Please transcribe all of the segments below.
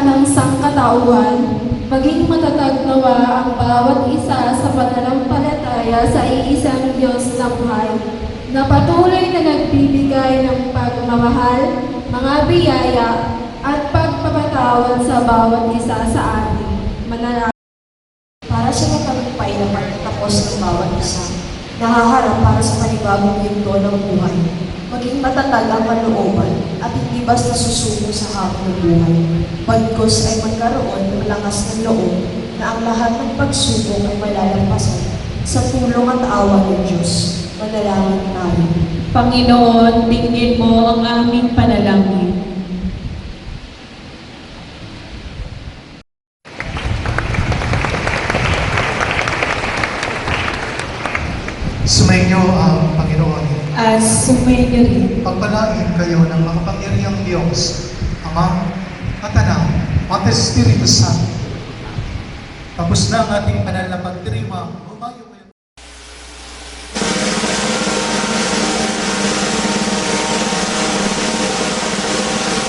lahat ng sangkatauhan, maging matatag nawa ang bawat isa sa pananampalataya sa iisang Diyos na buhay, na patuloy na nagbibigay ng pagmamahal, mga biyaya, at pagpapatawad sa bawat isa sa atin. Manalangin. Para sa matagumpay na pagtatapos ng bawat isa, nahaharap para sa panibagong yugto ng buhay. Maging matatag ang kalooban at hindi basta susuko sa hamon ng buhay. Pagkos ay magkaroon ng lakas ng loob na ang lahat ng pagsubok ay malalampasan sa tulong at awa ng Diyos. Manalangin namin. Panginoon, dinggin mo ang aming panalangin. Sumainyo ang Panginoon. At sumainyo rin. Pagpalain kayo ng makapangyarihang Diyos, Ama at Anak at Espiritu Santo. Tapos na ang ating banal na pagdirima. Humayo kayo.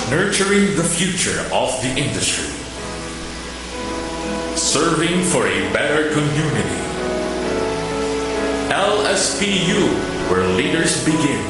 Nurturing the future of the industry. Serving for a better community. LSPU, where leaders begin.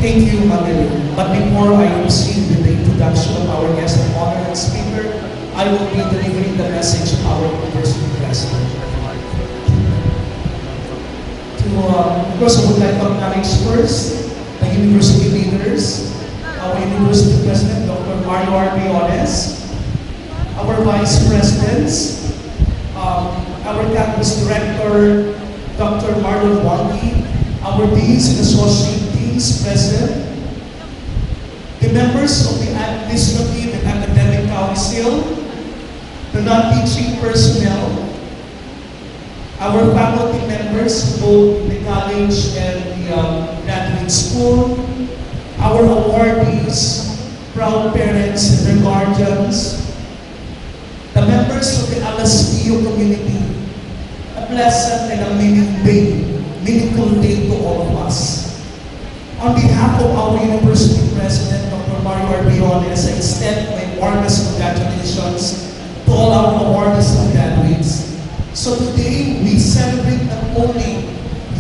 Thank you, Madeline. But before I proceed with the introduction of our guest of honor and speaker, I will be delivering the message of our university president. Of course, I would like to acknowledge first the university leaders, our university president, Dr. Mario R. Briones, our vice presidents, our campus director, Dr. Marlon Wongi, our deans and associate deans present, the members of the administrative and academic council, the non-teaching personnel, our faculty members, both the college and the graduate school, our awardees, proud parents and their guardians, the members of the LSPU community, a pleasant and a meaningful day to all of us. On behalf of our university president, Dr. Mario R. Briones, I extend my warmest congratulations to all our awardees and graduates. So today, we celebrate not only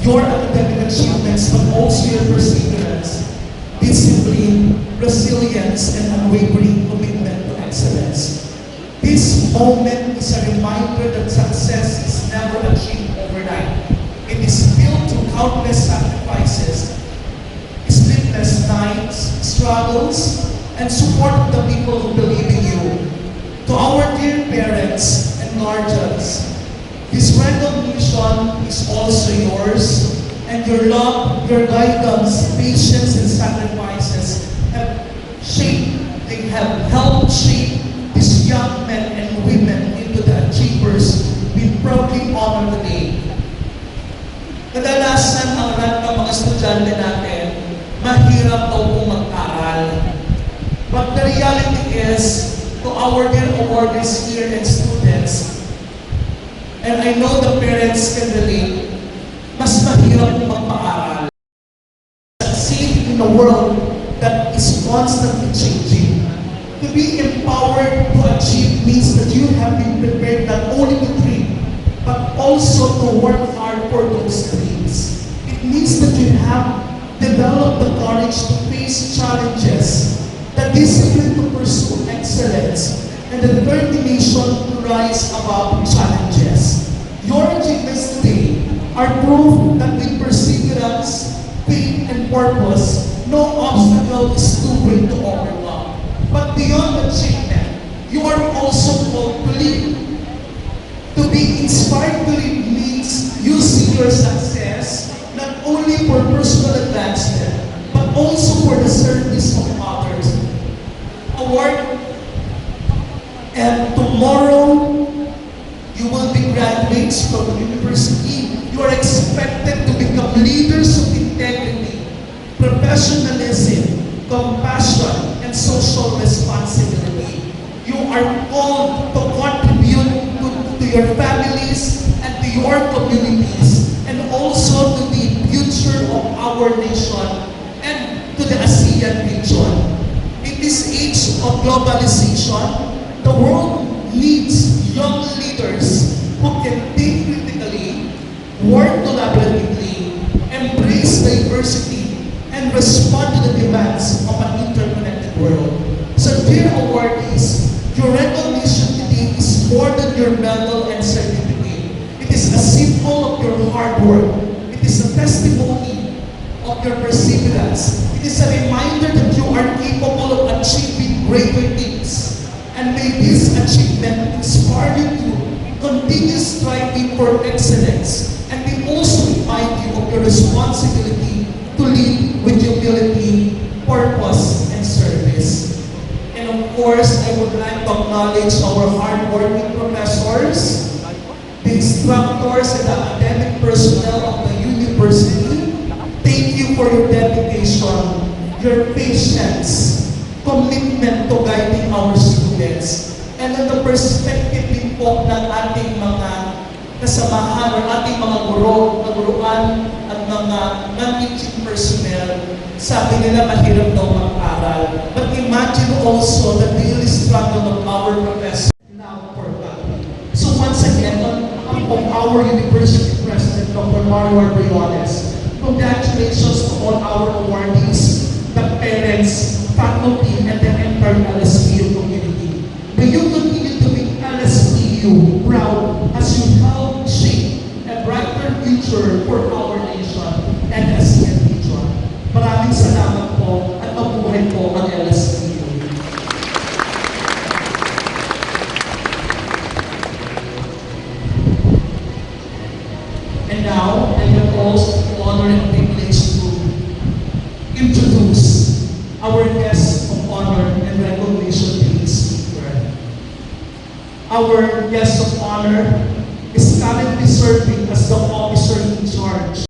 your academic achievements, but also your perseverance, discipline, resilience, and unwavering commitment to excellence. This moment is a reminder that success is never achieved overnight. It is built through countless sacrifices, sleepless nights, struggles, and support of the people who believe in you. To our dear parents and guardians, this recognition is also yours, and your love, your guidance, patience, and sacrifices have helped shape these young men and women into the achievers we proudly honor today. Kadalasan ang rank ng mga estudyante natin, mahirap daw pong mag-aral. But the reality is, to our dear awardees here and students, and I know the parents can relate, mas mahirap magpaaral. Succeed in a world that is constantly changing. To be empowered to achieve means that you have been prepared not only to dream, but also to work hard for those dreams. It means that you have developed the courage to face challenges, the discipline to pursue excellence, and the determination to rise above challenges. Your achievements today are proof that with perseverance, faith, and purpose, no obstacle is too great to overcome. But beyond achievement, you are also called to live. To be inspired to live means using your success not only for personal advancement, but also for the service of others. And tomorrow, you will be graduates from the university. You are expected to become leaders of integrity, professionalism, compassion, and social responsibility. You are called to contribute to your families and to your communities, and also to the future of our nation and to the ASEAN region. In this age of globalization, the world needs young leaders who can think critically, work collaboratively, embrace diversity, and respond to the demands of an interconnected world. So dear awardees, your recognition today is more than your medal and certificate. It is a symbol of your hard work. It is a testimony of your perseverance. It is a reminder that you are capable of achieving greater things. And may this achievement inspire you to continue striving for excellence, and may also remind you of your responsibility to lead with humility, purpose, and service. And of course, I would like to acknowledge our hardworking professors, the instructors, and the academic personnel of the university. Thank you for your dedication, your patience, commitment to guiding our students, and in the perspective din po ng ating mga kasamahan or ating mga guruan at mga non-teaching personnel. Sabi nila mahirap daw mag-aral. But imagine also the daily struggle of our professors now for faculty. So once again, on behalf of our university president, Dr. Mario R. Briones, congratulations to all our awardees, students, faculty, and the entire LSPU community. May you continue to make LSPU proud as you help shape a brighter future for our nation and ASEAN region. Maraming salamat po at mabuhay po ang LSPU. And now, I have also the honor and privilege to introduce our guest of honor and recognition today's speaker. Our guest of honor is currently serving as the officer in charge.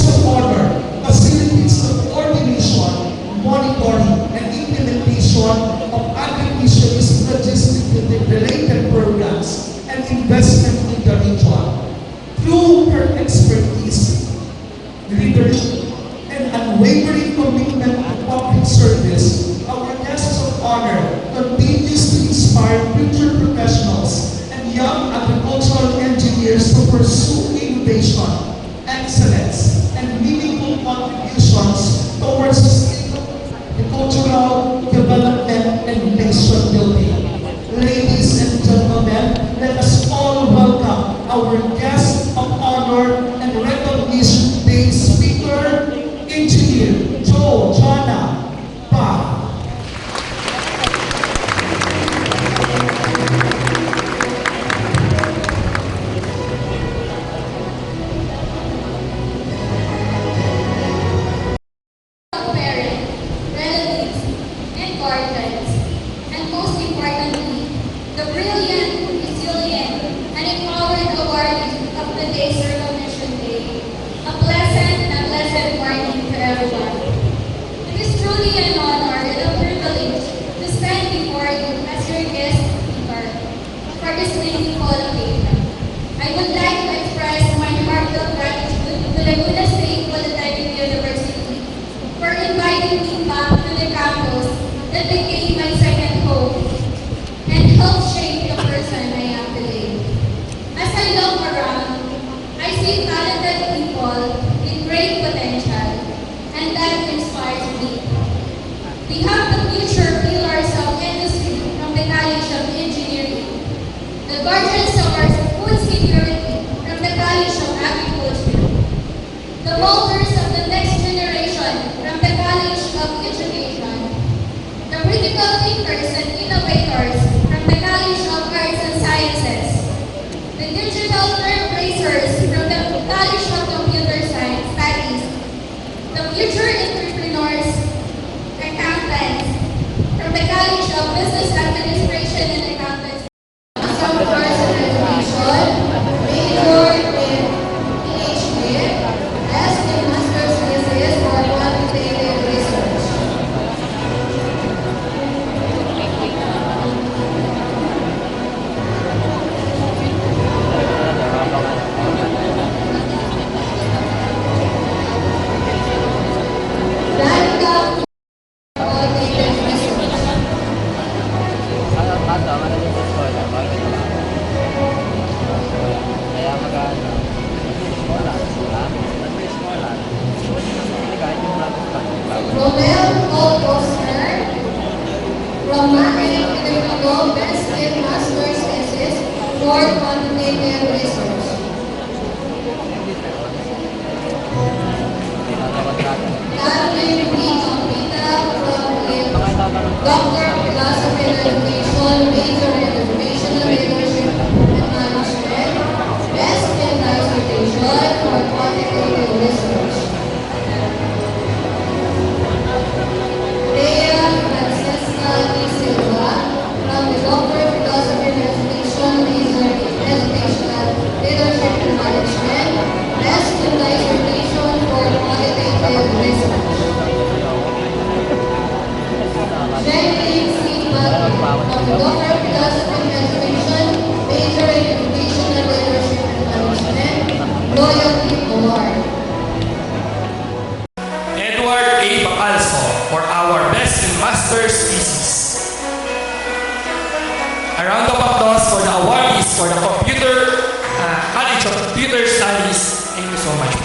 Guest of honor facilitates the coordination, monitoring, and implementation of agribusiness logistic-related programs and investment in the region. Through her expertise, leadership, and unwavering commitment to public service, our guest of honor continues to inspire future professionals and young agricultural engineers to pursue innovation, excellence, and meaningful contributions towards sustainable agricultural development and nation building. Ladies and gentlemen, let us all welcome our guest of honor and recognition day speaker, Engineer Joe Jana Pa. Parents, relatives, and guardians, and most importantly, the brilliant, resilient, and empowered awardees of today's Recognition Day. A pleasant morning to everyone. It is truly an honor and a privilege to stand before you as your guest speaker for this meaningful occasion. I would like to express my heartfelt gratitude to Laguna State Polytechnic University for inviting me back to the campus that became my second home and helped shape the person I am today. As I look around, I see talented people with great potential, and that inspires me. We have the future pillars of industry from the College of Engineering, the guardians of our food security from the College of Agriculture, the molders of the next generation from the College of Education, the critical thinkers and innovators from the College of Arts and Sciences, the digital trailblazers from the College of Computer Science Studies, the future entrepreneurs, accountants from the College of Business Administration and Accountancy. Some course in education, major in PhD, as in master's thesis or quantitative research. That quantitative research. Romel Goldosner from Marie Electrical Best in Master's Thesis for Quantitative Research. Catherine B. Compita from Doctor of Philosophy and Education, major in Educational Leadership and Management, Best in Dissertation for Quantitative Research. Rhea Francesca D. Silva from the Doctor of Philosophy and Education, major in Educational Leadership and Management, Best in Dissertation for Quantitative Research. Jenny C. Butler from the Doctor of Philosophy and Education, major in Educational Leadership and Management, Loyalty Award. Edward A. Bacalso for our Best in Master's Thesis. A round of applause for the awardees for the College of Computer Studies. Thank you so much.